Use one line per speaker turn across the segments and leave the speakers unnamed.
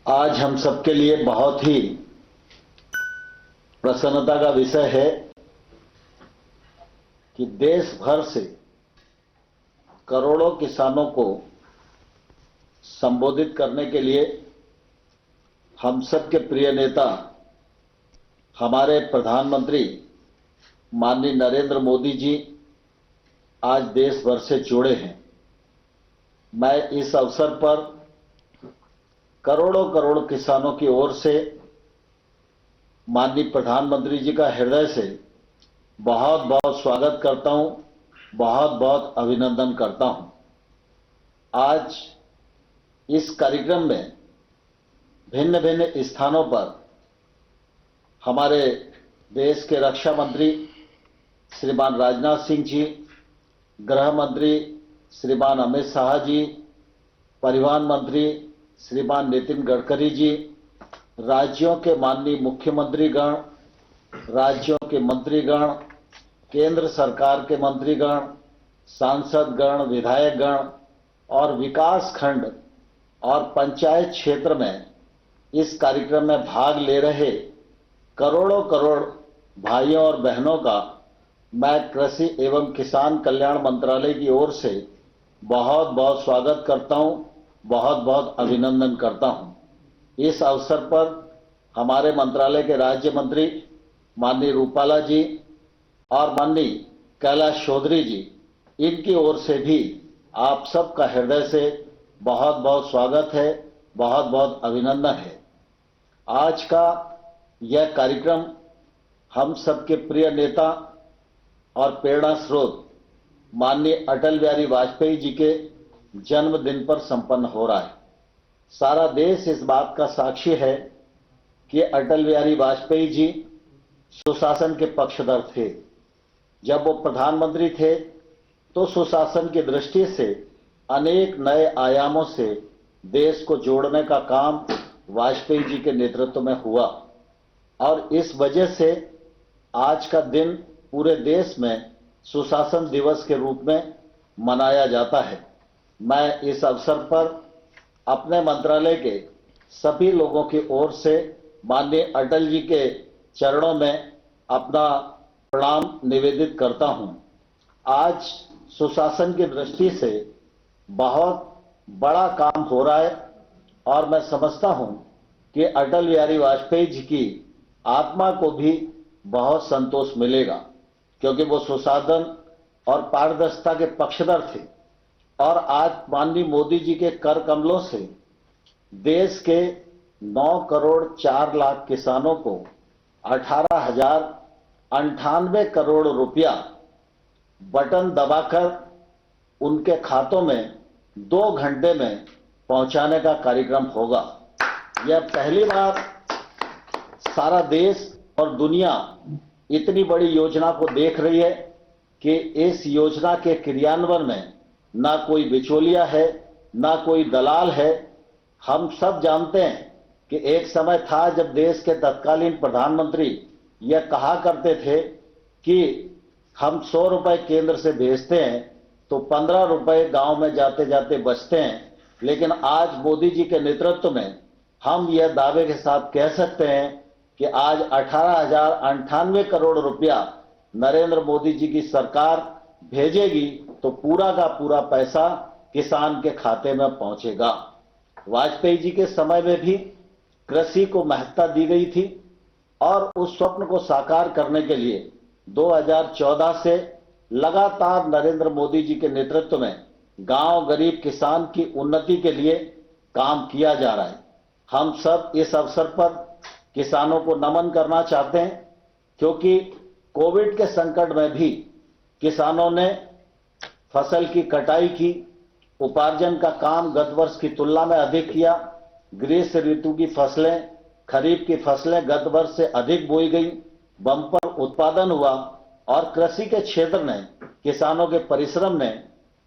आज हम सबके लिए बहुत ही प्रसन्नता का विषय है कि देश भर से करोड़ों किसानों को संबोधित करने के लिए हम सबके प्रिय नेता हमारे प्रधानमंत्री माननीय नरेंद्र मोदी जी आज देश भर से जुड़े हैं। मैं इस अवसर पर करोड़ों करोड़ किसानों की ओर से माननीय प्रधानमंत्री जी का हृदय से बहुत बहुत स्वागत करता हूं, बहुत बहुत अभिनंदन करता हूं। आज इस कार्यक्रम में भिन्न भिन्न स्थानों पर हमारे देश के रक्षा मंत्री श्रीमान राजनाथ सिंह जी, गृह मंत्री श्रीमान अमित शाह जी, परिवहन मंत्री श्रीमान नितिन गडकरी जी, राज्यों के माननीय मुख्यमंत्रीगण, राज्यों के मंत्रीगण, केंद्र सरकार के मंत्रीगण, सांसदगण, विधायकगण और विकास खंड और पंचायत क्षेत्र में इस कार्यक्रम में भाग ले रहे करोड़ों करोड़ भाइयों और बहनों का मैं कृषि एवं किसान कल्याण मंत्रालय की ओर से बहुत बहुत स्वागत करता हूं, बहुत बहुत अभिनंदन करता हूं। इस अवसर पर हमारे मंत्रालय के राज्य मंत्री माननीय रूपाला जी और माननीय कैलाश चौधरी जी, इनकी ओर से भी आप सबका हृदय से बहुत बहुत स्वागत है, बहुत बहुत अभिनंदन है। आज का यह कार्यक्रम हम सबके प्रिय नेता और प्रेरणा स्रोत माननीय अटल बिहारी वाजपेयी जी के जन्मदिन पर संपन्न हो रहा है। सारा देश इस बात का साक्षी है कि अटल बिहारी वाजपेयी जी सुशासन के पक्षधर थे। जब वो प्रधानमंत्री थे तो सुशासन की दृष्टि से अनेक नए आयामों से देश को जोड़ने का काम वाजपेयी जी के नेतृत्व में हुआ और इस वजह से आज का दिन पूरे देश में सुशासन दिवस के रूप में मनाया जाता है। मैं इस अवसर पर अपने मंत्रालय के सभी लोगों की ओर से माननीय अटल जी के चरणों में अपना प्रणाम निवेदित करता हूं। आज सुशासन की दृष्टि से बहुत बड़ा काम हो रहा है और मैं समझता हूं कि अटल बिहारी वाजपेयी जी की आत्मा को भी बहुत संतोष मिलेगा, क्योंकि वो सुशासन और पारदर्शिता के पक्षधर थे और आज माननीय मोदी जी के कर कमलों से देश के 9 करोड़ 4 लाख किसानों को 18,098 करोड़ रुपया बटन दबाकर उनके खातों में 2 घंटे में पहुंचाने का कार्यक्रम होगा। यह पहली बार सारा देश और दुनिया इतनी बड़ी योजना को देख रही है कि इस योजना के क्रियान्वयन में ना कोई बिचौलिया है, ना कोई दलाल है। हम सब जानते हैं कि एक समय था जब देश के तत्कालीन प्रधानमंत्री यह कहा करते थे कि हम 100 रुपए केंद्र से भेजते हैं तो 15 रुपए गांव में जाते जाते बचते हैं, लेकिन आज मोदी जी के नेतृत्व में हम यह दावे के साथ कह सकते हैं कि आज 18,098 करोड़ रुपया नरेंद्र मोदी जी की सरकार भेजेगी तो पूरा का पूरा पैसा किसान के खाते में पहुंचेगा। वाजपेयी जी के समय में भी कृषि को महत्ता दी गई थी और उस स्वप्न को साकार करने के लिए 2014 से लगातार नरेंद्र मोदी जी के नेतृत्व में गांव गरीब किसान की उन्नति के लिए काम किया जा रहा है। हम सब इस अवसर पर किसानों को नमन करना चाहते हैं, क्योंकि कोविड के संकट में भी किसानों ने फसल की कटाई की, उपार्जन का काम गत वर्ष की तुलना में अधिक किया। ग्रीष्म ऋतु की फसलें, खरीफ की फसलें गत वर्ष से अधिक बोई गई, बम्पर उत्पादन हुआ और कृषि के क्षेत्र ने, किसानों के परिश्रम ने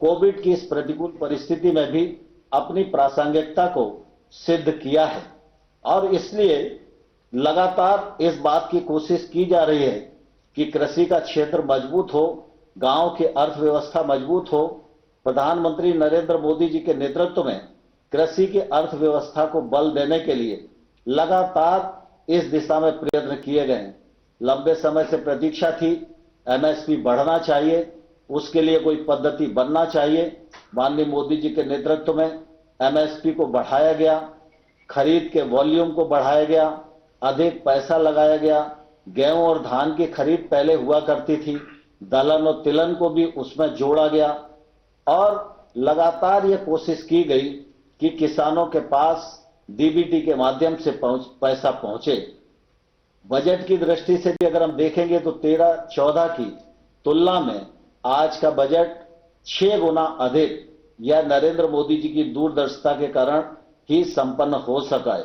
कोविड की इस प्रतिकूल परिस्थिति में भी अपनी प्रासंगिकता को सिद्ध किया है और इसलिए लगातार इस बात की कोशिश की जा रही है कि कृषि का क्षेत्र मजबूत हो, गांव की अर्थव्यवस्था मजबूत हो। प्रधानमंत्री नरेंद्र मोदी जी के नेतृत्व में कृषि की अर्थव्यवस्था को बल देने के लिए लगातार इस दिशा में प्रयत्न किए गए हैं। लंबे समय से प्रतीक्षा थी, एमएसपी बढ़ना चाहिए, उसके लिए कोई पद्धति बनना चाहिए। माननीय मोदी जी के नेतृत्व में एमएसपी को बढ़ाया गया, खरीद के वॉल्यूम को बढ़ाया गया, अधिक पैसा लगाया गया। गेहूं और धान की खरीद पहले हुआ करती थी, दलहन और तिलहन को भी उसमें जोड़ा गया और लगातार ये कोशिश की गई कि किसानों के पास डीबीटी के माध्यम से पैसा पहुंचे। बजट की दृष्टि से भी अगर हम देखेंगे तो 13-14 की तुलना में आज का बजट 6 गुना अधिक यह नरेंद्र मोदी जी की दूरदर्शिता के कारण ही संपन्न हो सका है।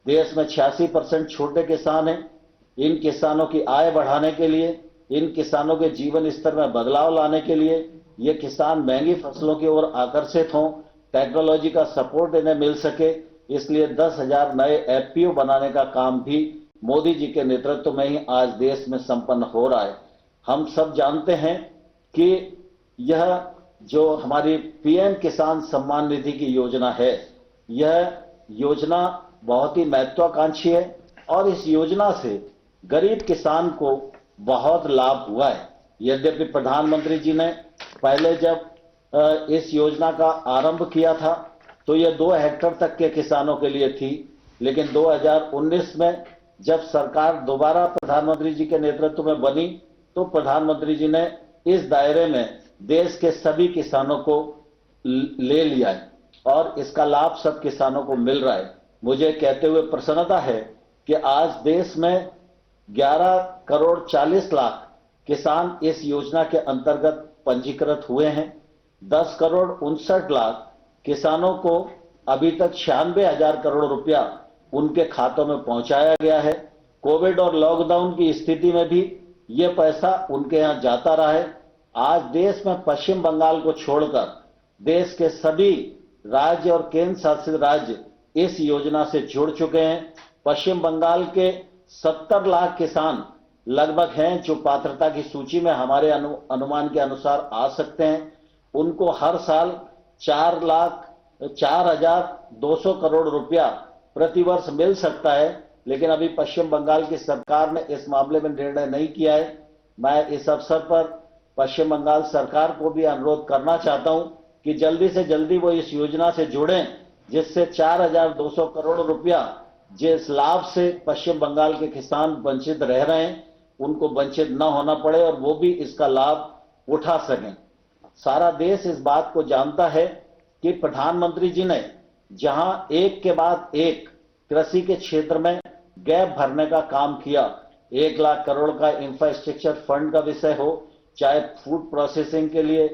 देश में 86% छोटे किसान हैं। इन किसानों की आय बढ़ाने के लिए, इन किसानों के जीवन स्तर में बदलाव लाने के लिए, ये किसान महंगी फसलों की ओर आकर्षित हों, टेक्नोलॉजी का सपोर्ट इन्हें मिल सके, इसलिए 10,000 नए एफपीओ बनाने का काम भी मोदी जी के नेतृत्व में ही आज देश में संपन्न हो रहा है। हम सब जानते हैं कि यह जो हमारी पीएम किसान सम्मान निधि की योजना है, यह योजना बहुत ही महत्वाकांक्षी है और इस योजना से गरीब किसान को बहुत लाभ हुआ है। यद्यपि प्रधानमंत्री जी ने पहले जब इस योजना का आरंभ किया था तो यह 2 हेक्टेयर तक के किसानों के लिए थी, लेकिन 2019 में जब सरकार दोबारा प्रधानमंत्री जी के नेतृत्व में बनी तो प्रधानमंत्री जी ने इस दायरे में देश के सभी किसानों को ले लिया है और इसका लाभ सब किसानों को मिल रहा है। मुझे कहते हुए प्रसन्नता है कि आज देश में 11 करोड़ 40 लाख किसान इस योजना के अंतर्गत पंजीकृत हुए हैं। 10 करोड़ 59 लाख किसानों को अभी तक 96,000 करोड़ रुपया उनके खातों में पहुंचाया गया है। कोविड और लॉकडाउन की स्थिति में भी ये पैसा उनके यहां जाता रहा है। आज देश में पश्चिम बंगाल को छोड़कर देश के सभी राज्य और केंद्र शासित राज्य इस योजना से जुड़ चुके हैं। पश्चिम बंगाल के 70 लाख किसान लगभग हैं जो पात्रता की सूची में हमारे अनुमान के अनुसार आ सकते हैं। उनको हर साल 4,0200 करोड़ रुपया प्रतिवर्ष मिल सकता है, लेकिन अभी पश्चिम बंगाल की सरकार ने इस मामले में निर्णय नहीं किया है। मैं इस अवसर पर पश्चिम बंगाल सरकार को भी अनुरोध करना चाहता हूं कि जल्दी से जल्दी वो इस योजना से जुड़ें, जिससे 4,200 करोड़ रुपया जिस लाभ से पश्चिम बंगाल के किसान वंचित रह रहे हैं उनको वंचित न होना पड़े और वो भी इसका लाभ उठा सकें। सारा देश इस बात को जानता है कि प्रधानमंत्री जी ने जहां एक के बाद एक कृषि के क्षेत्र में गैप भरने का काम किया, 1 लाख करोड़ का इंफ्रास्ट्रक्चर फंड का विषय हो, चाहे फूड प्रोसेसिंग के लिए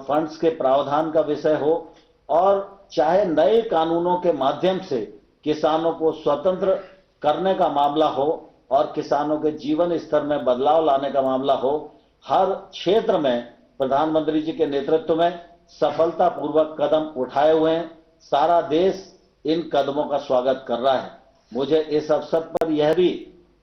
फंड्स के प्रावधान का विषय हो और चाहे नए कानूनों के माध्यम से किसानों को स्वतंत्र करने का मामला हो और किसानों के जीवन स्तर में बदलाव लाने का मामला हो, हर क्षेत्र में प्रधानमंत्री जी के नेतृत्व में सफलतापूर्वक कदम उठाए हुए हैं। सारा देश इन कदमों का स्वागत कर रहा है। मुझे इस अवसर पर यह भी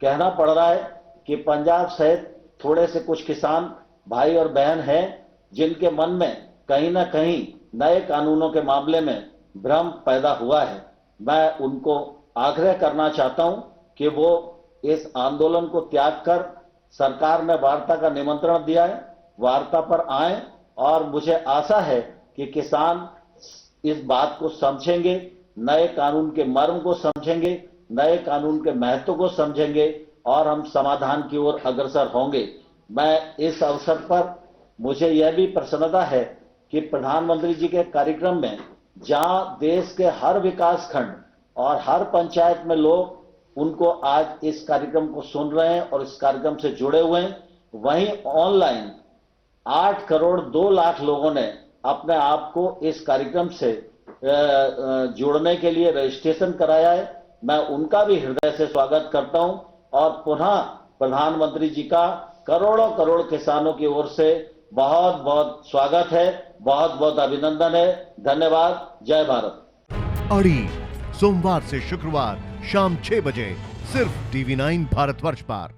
कहना पड़ रहा है कि पंजाब सहित थोड़े से कुछ किसान भाई और बहन हैं जिनके मन में कहीं ना कहीं नए कानूनों के मामले में भ्रम पैदा हुआ है। मैं उनको आग्रह करना चाहता हूं कि वो इस आंदोलन को त्याग कर, सरकार ने वार्ता का निमंत्रण दिया है, वार्ता पर आए और मुझे आशा है कि किसान इस बात को समझेंगे, नए कानून के मर्म को समझेंगे, नए कानून के महत्व को समझेंगे और हम समाधान की ओर अग्रसर होंगे। मैं इस अवसर पर मुझे यह भी प्रसन्नता है कि प्रधानमंत्री जी के कार्यक्रम में जहां देश के हर विकास खंड और हर पंचायत में लोग उनको आज इस कार्यक्रम को सुन रहे हैं और इस कार्यक्रम से जुड़े हुए हैं, वहीं ऑनलाइन 8 करोड़ 2 लाख लोगों ने अपने आप को इस कार्यक्रम से जुड़ने के लिए रजिस्ट्रेशन कराया है। मैं उनका भी हृदय से स्वागत करता हूं और पुनः प्रधानमंत्री जी का करोड़ों करोड़ किसानों की ओर से बहुत बहुत स्वागत है, बहुत बहुत अभिनंदन है। धन्यवाद। जय भारत।
अड़ी सोमवार से शुक्रवार शाम 6 बजे सिर्फ TV9 भारतवर्ष पर।